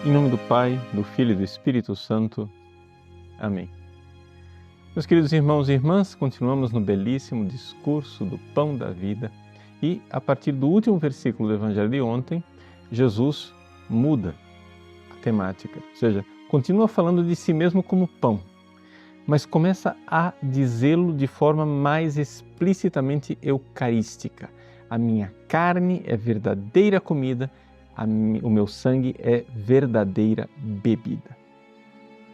Em nome do Pai, do Filho e do Espírito Santo. Amém. Meus queridos irmãos e irmãs, continuamos no belíssimo discurso do Pão da Vida e, a partir do último versículo do Evangelho de ontem, Jesus muda a temática, ou seja, continua falando de si mesmo como pão, mas começa a dizê-lo de forma mais explicitamente eucarística. A minha carne é verdadeira comida, o meu sangue é verdadeira bebida.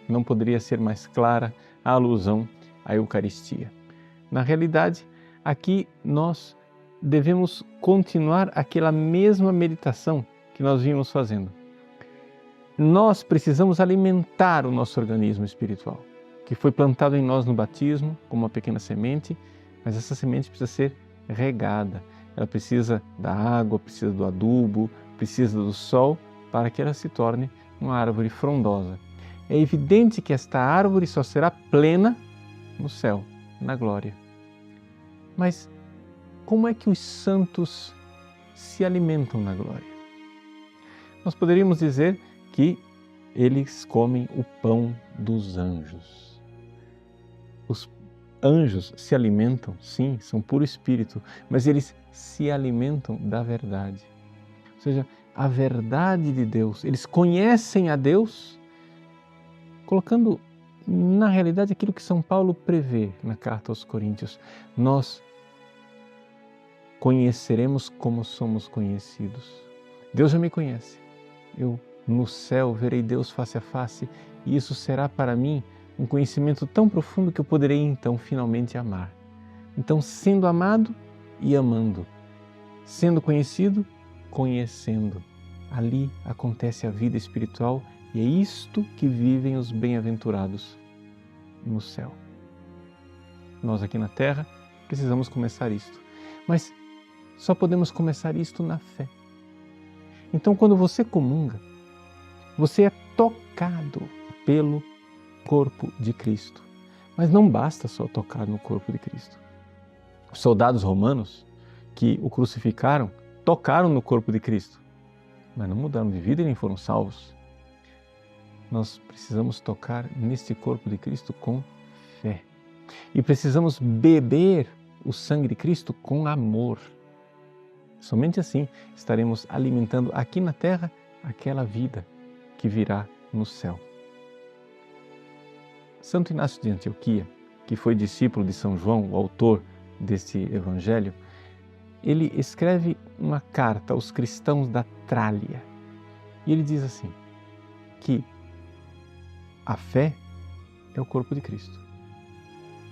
Não poderia ser mais clara a alusão à Eucaristia. Na realidade, aqui nós devemos continuar aquela mesma meditação que nós vimos fazendo. Nós precisamos alimentar o nosso organismo espiritual, que foi plantado em nós no batismo, como uma pequena semente, mas essa semente precisa ser regada. Ela precisa da água, precisa do adubo, precisa do sol para que ela se torne uma árvore frondosa. É evidente que esta árvore só será plena no céu, na glória. Mas como é que os santos se alimentam na glória? Nós poderíamos dizer que eles comem o pão dos anjos. Os anjos se alimentam, sim, são puro espírito, mas eles se alimentam da verdade. Ou seja, a verdade de Deus. Eles conhecem a Deus, colocando na realidade aquilo que São Paulo prevê na carta aos Coríntios. Nós conheceremos como somos conhecidos. Deus já me conhece. Eu no céu verei Deus face a face e isso será para mim um conhecimento tão profundo que eu poderei então finalmente amar. Então, sendo amado e amando, sendo conhecido, conhecendo. Ali acontece a vida espiritual e é isto que vivem os bem-aventurados no céu. Nós aqui na terra precisamos começar isto, mas só podemos começar isto na fé. Então, quando você comunga, você é tocado pelo corpo de Cristo. Mas não basta só tocar no corpo de Cristo. Os soldados romanos que o crucificaram tocaram no corpo de Cristo, mas não mudaram de vida e nem foram salvos. Nós precisamos tocar neste corpo de Cristo com fé. E precisamos beber o sangue de Cristo com amor. Somente assim estaremos alimentando aqui na terra aquela vida que virá no céu. Santo Inácio de Antioquia, que foi discípulo de São João, o autor deste evangelho, ele escreve uma carta aos cristãos da Trália. E ele diz assim, que a fé é o corpo de Cristo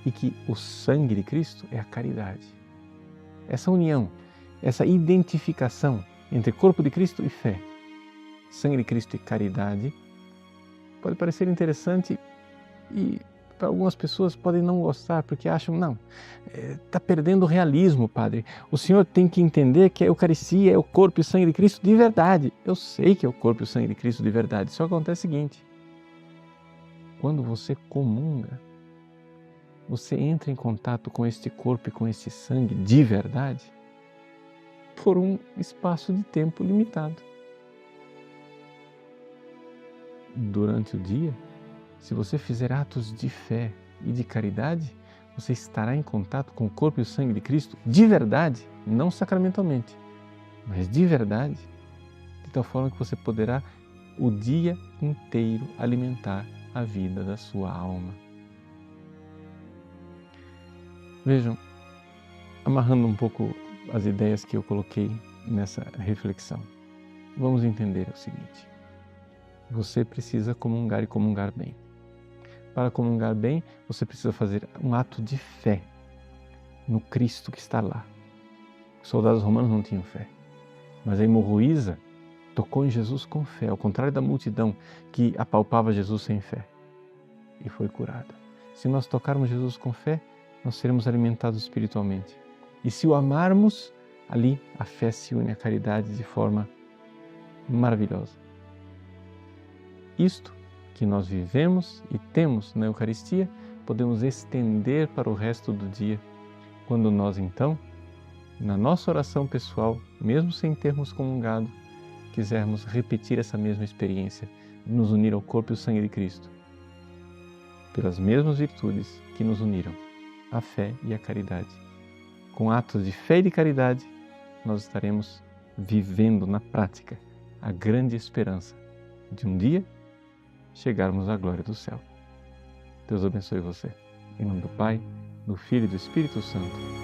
e que o sangue de Cristo é a caridade. Essa união, essa identificação entre corpo de Cristo e fé, sangue de Cristo e caridade, pode parecer interessante e para algumas pessoas podem não gostar porque acham, não, está perdendo o realismo, padre. O senhor tem que entender que a Eucaristia é o corpo e o sangue de Cristo de verdade. Eu sei que é o corpo e o sangue de Cristo de verdade, só acontece o seguinte, quando você comunga, você entra em contato com este corpo e com este sangue de verdade por um espaço de tempo limitado. Durante o dia, se você fizer atos de fé e de caridade, você estará em contato com o corpo e o sangue de Cristo de verdade, não sacramentalmente, mas de verdade, de tal forma que você poderá o dia inteiro alimentar a vida da sua alma. Vejam, amarrando um pouco as ideias que eu coloquei nessa reflexão, vamos entender o seguinte: você precisa comungar e comungar bem. Para comungar bem, você precisa fazer um ato de fé no Cristo que está lá. Os soldados romanos não tinham fé, mas a hemorroísa tocou em Jesus com fé, ao contrário da multidão que apalpava Jesus sem fé e foi curada. Se nós tocarmos Jesus com fé, nós seremos alimentados espiritualmente. E se o amarmos, ali a fé se une à caridade de forma maravilhosa. Isto que nós vivemos e temos na Eucaristia, podemos estender para o resto do dia, quando nós então, na nossa oração pessoal, mesmo sem termos comungado, quisermos repetir essa mesma experiência nos unir ao corpo e ao sangue de Cristo, pelas mesmas virtudes que nos uniram, a fé e a caridade. Com atos de fé e de caridade, nós estaremos vivendo na prática a grande esperança de um dia chegarmos à glória do céu. Deus abençoe você. Em nome do Pai, do Filho e do Espírito Santo.